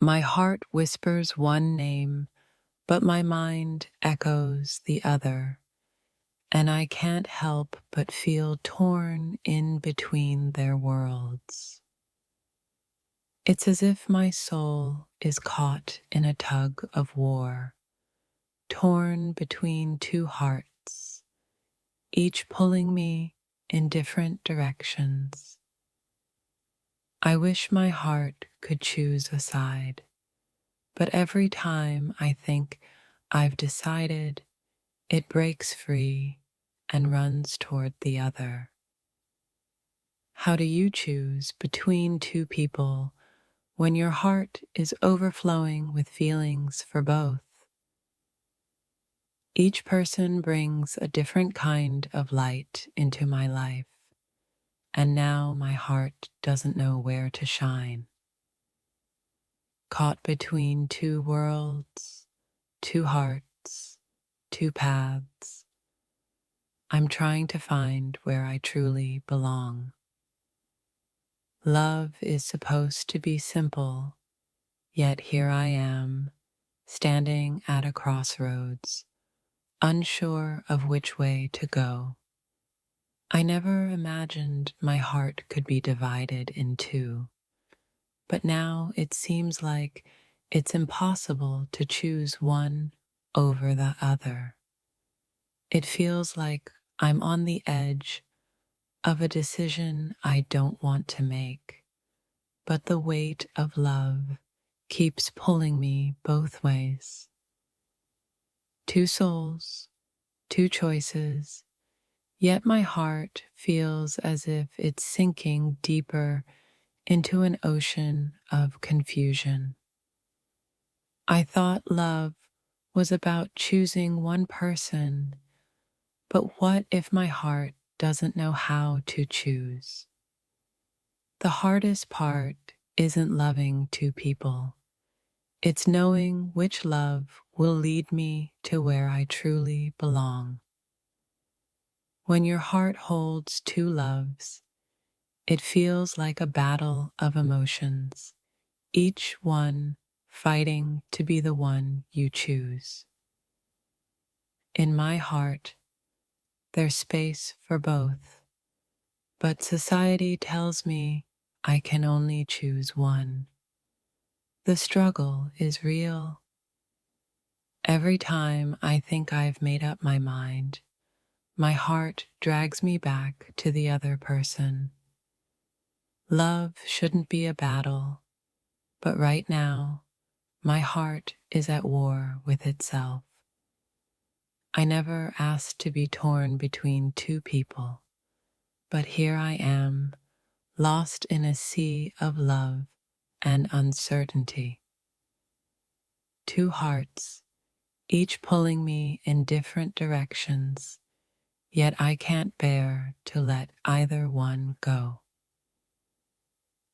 My heart whispers one name, but my mind echoes the other, and I can't help but feel torn in between their worlds. It's as if my soul is caught in a tug of war, torn between two hearts, each pulling me in different directions. I wish my heart could choose a side, but every time I think I've decided, it breaks free and runs toward the other. How do you choose between two people when your heart is overflowing with feelings for both? Each person brings a different kind of light into my life, and now my heart doesn't know where to shine. Caught between two worlds, two hearts, two paths, I'm trying to find where I truly belong. Love is supposed to be simple, yet here I am, standing at a crossroads, unsure of which way to go. I never imagined my heart could be divided in two, but now it seems like it's impossible to choose one over the other. It feels like I'm on the edge of a decision I don't want to make, but the weight of love keeps pulling me both ways. Two souls, two choices, yet my heart feels as if it's sinking deeper into an ocean of confusion. I thought love was about choosing one person, but what if my heart doesn't know how to choose? The hardest part isn't loving two people. It's knowing which love will lead me to where I truly belong. When your heart holds two loves, it feels like a battle of emotions, each one fighting to be the one you choose. In my heart, there's space for both, but society tells me I can only choose one. The struggle is real. Every time I think I've made up my mind, my heart drags me back to the other person. Love shouldn't be a battle, but right now, my heart is at war with itself. I never asked to be torn between two people, but here I am, lost in a sea of love and uncertainty. Two hearts, each pulling me in different directions, yet I can't bear to let either one go.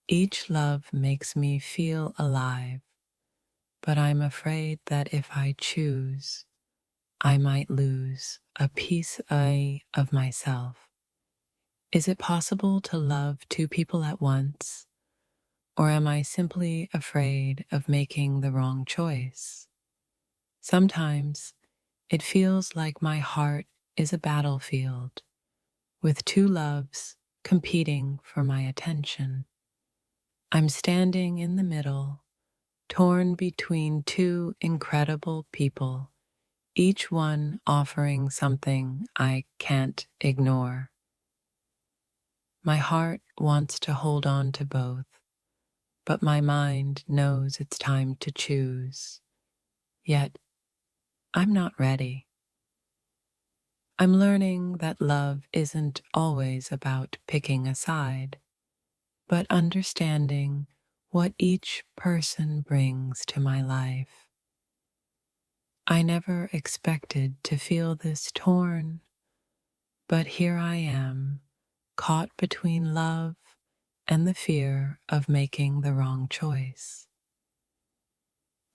Each love makes me feel alive, but I'm afraid that if I choose, I might lose a piece of myself. Is it possible to love two people at once, or am I simply afraid of making the wrong choice? Sometimes it feels like my heart is a battlefield, with two loves competing for my attention. I'm standing in the middle, torn between two incredible people, each one offering something I can't ignore. My heart wants to hold on to both, but my mind knows it's time to choose. Yet, I'm not ready. I'm learning that love isn't always about picking a side, but understanding what each person brings to my life. I never expected to feel this torn, but here I am, caught between love and the fear of making the wrong choice.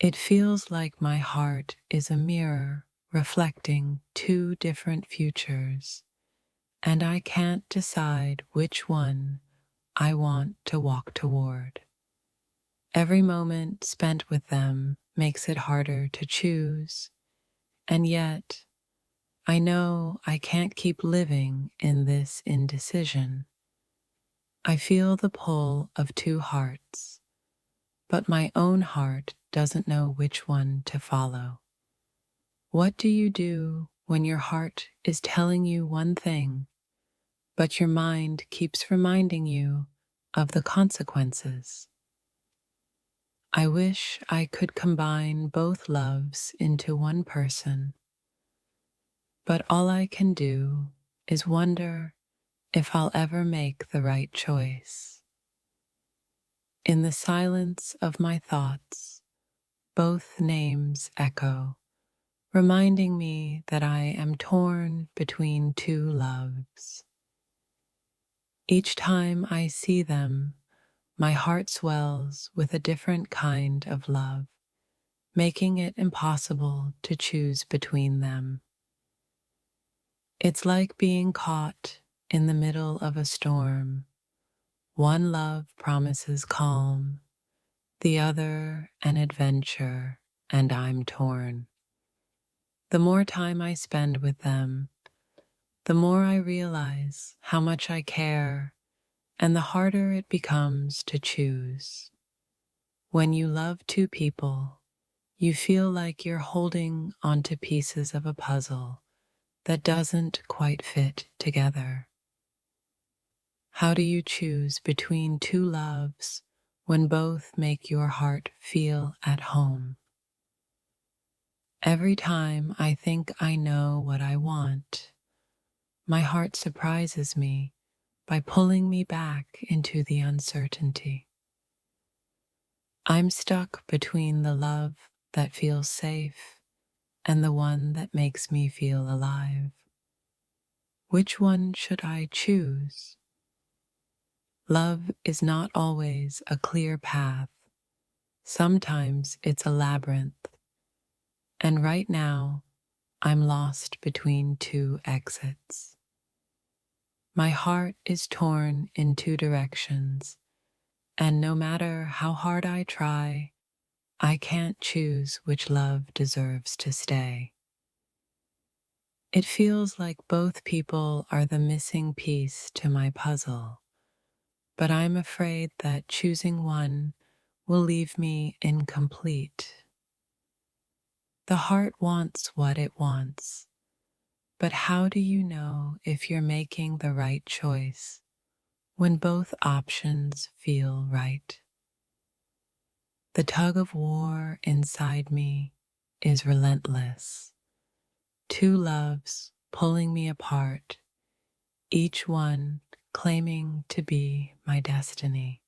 It feels like my heart is a mirror reflecting two different futures, and I can't decide which one I want to walk toward. Every moment spent with them makes it harder to choose, and yet I know I can't keep living in this indecision. I feel the pull of two hearts, but my own heart doesn't know which one to follow. What do you do when your heart is telling you one thing, but your mind keeps reminding you of the consequences? I wish I could combine both loves into one person, but all I can do is wonder if I'll ever make the right choice. In the silence of my thoughts, both names echo, reminding me that I am torn between two loves. Each time I see them, my heart swells with a different kind of love, making it impossible to choose between them. It's like being caught in the middle of a storm. One love promises calm, the other an adventure, and I'm torn. The more time I spend with them, the more I realize how much I care, and the harder it becomes to choose. When you love two people, you feel like you're holding onto pieces of a puzzle that doesn't quite fit together. How do you choose between two loves when both make your heart feel at home? Every time I think I know what I want, my heart surprises me by pulling me back into the uncertainty. I'm stuck between the love that feels safe and the one that makes me feel alive. Which one should I choose? Love is not always a clear path. Sometimes it's a labyrinth. And right now, I'm lost between two exits. My heart is torn in two directions, and no matter how hard I try, I can't choose which love deserves to stay. It feels like both people are the missing piece to my puzzle, but I'm afraid that choosing one will leave me incomplete. The heart wants what it wants, but how do you know if you're making the right choice when both options feel right? The tug of war inside me is relentless. Two loves pulling me apart, each one claiming to be my destiny.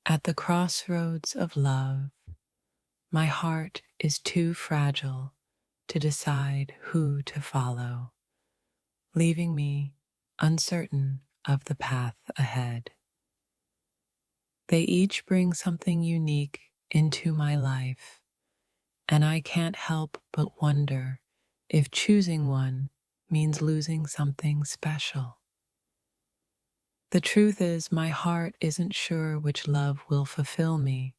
At the crossroads of love, my heart is too fragile to decide who to follow, leaving me uncertain of the path ahead. They each bring something unique into my life, and I can't help but wonder if choosing one means losing something special. The truth is, my heart isn't sure which love will fulfill me,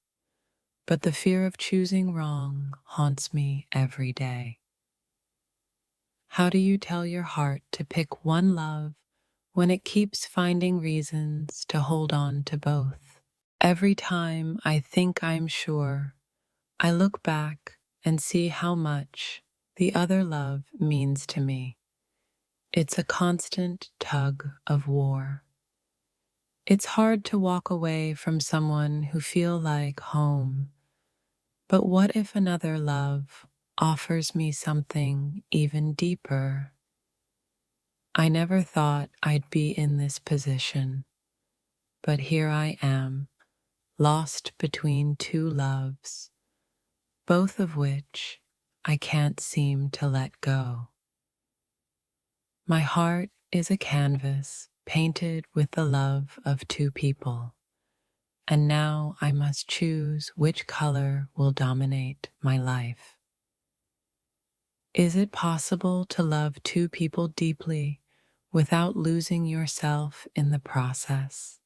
but the fear of choosing wrong haunts me every day. How do you tell your heart to pick one love when it keeps finding reasons to hold on to both? Every time I think I'm sure, I look back and see how much the other love means to me. It's a constant tug of war. It's hard to walk away from someone who feels like home, but what if another love offers me something even deeper? I never thought I'd be in this position, but here I am, lost between two loves, both of which I can't seem to let go. My heart is a canvas painted with the love of two people, and now I must choose which color will dominate my life. Is it possible to love two people deeply without losing yourself in the process?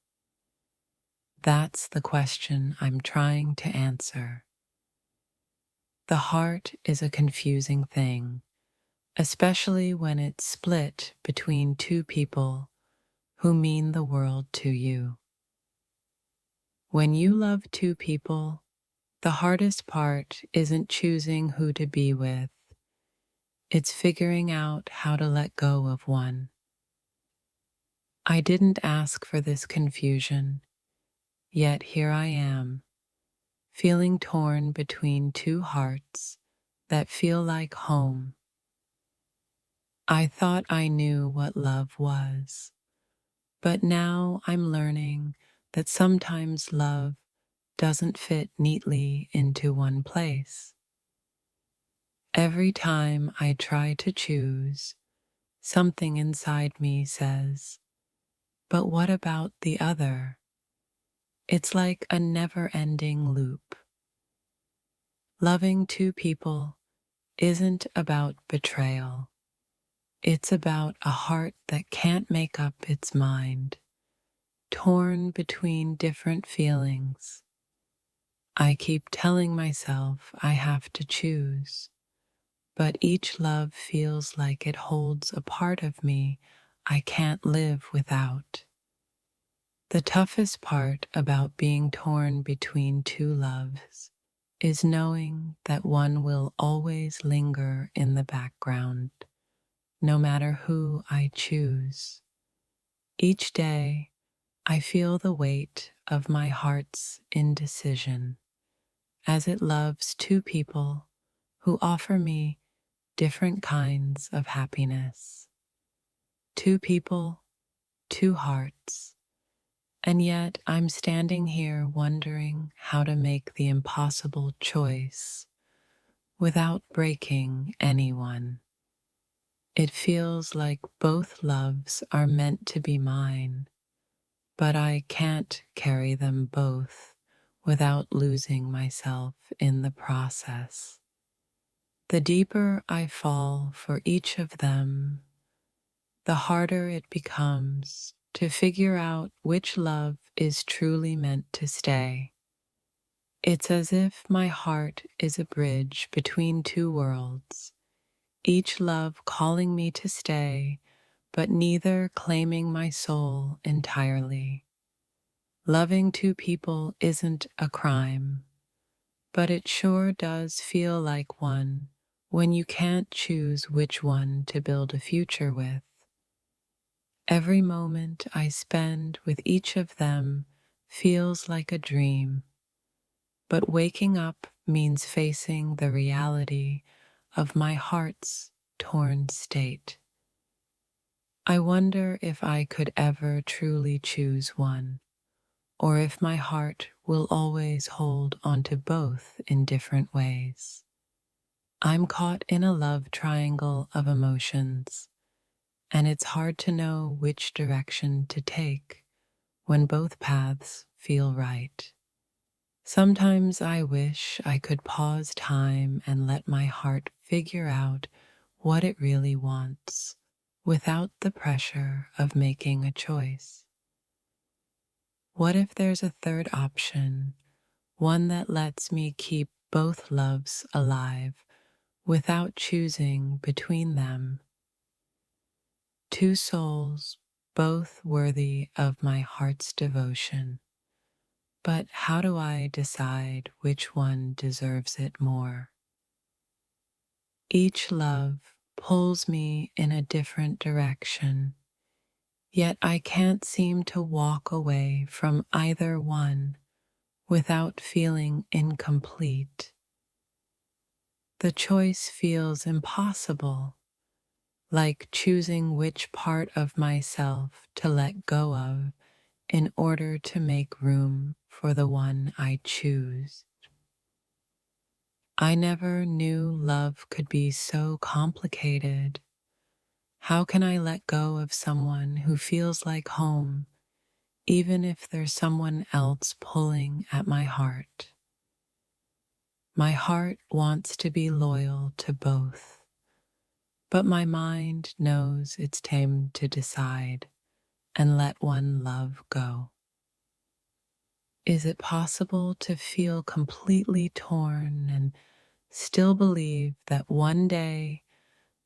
That's the question I'm trying to answer. The heart is a confusing thing, especially when it's split between two people who mean the world to you. When you love two people, the hardest part isn't choosing who to be with, it's figuring out how to let go of one. I didn't ask for this confusion, yet here I am, feeling torn between two hearts that feel like home. I thought I knew what love was, but now I'm learning that sometimes love doesn't fit neatly into one place. Every time I try to choose, something inside me says, but what about the other? It's like a never-ending loop. Loving two people isn't about betrayal. It's about a heart that can't make up its mind, torn between different feelings. I keep telling myself I have to choose, but each love feels like it holds a part of me I can't live without. The toughest part about being torn between two loves is knowing that one will always linger in the background, no matter who I choose. Each day, I feel the weight of my heart's indecision as it loves two people who offer me different kinds of happiness. Two people, two hearts, and yet I'm standing here wondering how to make the impossible choice without breaking anyone. It feels like both loves are meant to be mine, but I can't carry them both without losing myself in the process. The deeper I fall for each of them, the harder it becomes to figure out which love is truly meant to stay. It's as if my heart is a bridge between two worlds, each love calling me to stay, but neither claiming my soul entirely. Loving two people isn't a crime, but it sure does feel like one when you can't choose which one to build a future with. Every moment I spend with each of them feels like a dream, but waking up means facing the reality of my heart's torn state. I wonder if I could ever truly choose one, or if my heart will always hold onto both in different ways. I'm caught in a love triangle of emotions, and it's hard to know which direction to take when both paths feel right. Sometimes I wish I could pause time and let my heart figure out what it really wants without the pressure of making a choice. What if there's a third option, one that lets me keep both loves alive without choosing between them? Two souls, both worthy of my heart's devotion. But how do I decide which one deserves it more? Each love pulls me in a different direction, yet I can't seem to walk away from either one without feeling incomplete. The choice feels impossible, like choosing which part of myself to let go of in order to make room for the one I choose. I never knew love could be so complicated. How can I let go of someone who feels like home, even if there's someone else pulling at my heart? My heart wants to be loyal to both, but my mind knows it's time to decide and let one love go. Is it possible to feel completely torn and still believe that one day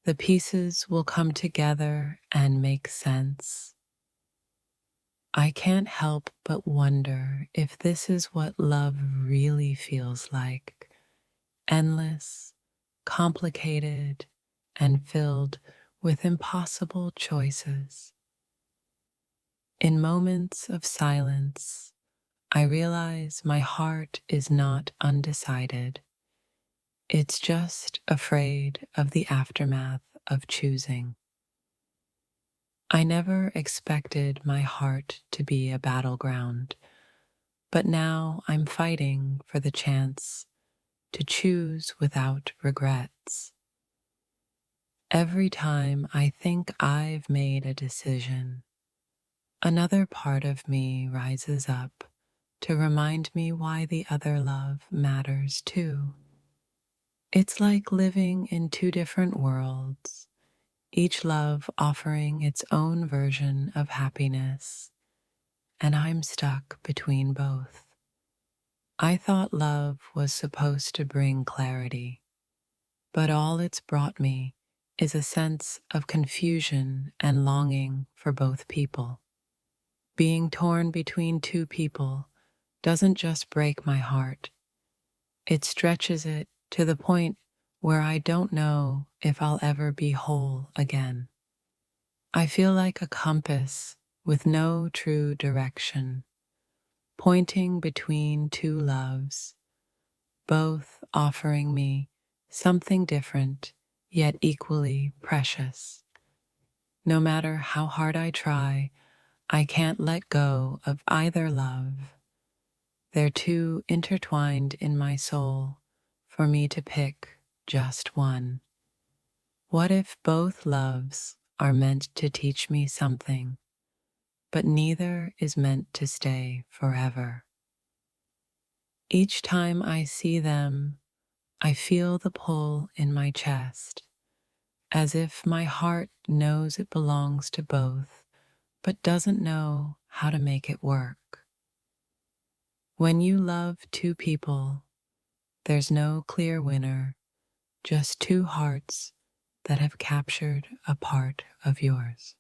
the pieces will come together and make sense? I can't help but wonder if this is what love really feels like: endless, complicated, and filled with impossible choices. In moments of silence, I realize my heart is not undecided. It's just afraid of the aftermath of choosing. I never expected my heart to be a battleground, but now I'm fighting for the chance to choose without regrets. Every time I think I've made a decision, another part of me rises up to remind me why the other love matters too. It's like living in two different worlds, each love offering its own version of happiness, and I'm stuck between both. I thought love was supposed to bring clarity, but all it's brought me is a sense of confusion and longing for both people. Being torn between two people doesn't just break my heart, it stretches it to the point where I don't know if I'll ever be whole again. I feel like a compass with no true direction, pointing between two loves, both offering me something different yet equally precious. No matter how hard I try, I can't let go of either love. They're too intertwined in my soul for me to pick just one. What if both loves are meant to teach me something, but neither is meant to stay forever? Each time I see them, I feel the pull in my chest, as if my heart knows it belongs to both, but doesn't know how to make it work. When you love two people, there's no clear winner, just two hearts that have captured a part of yours.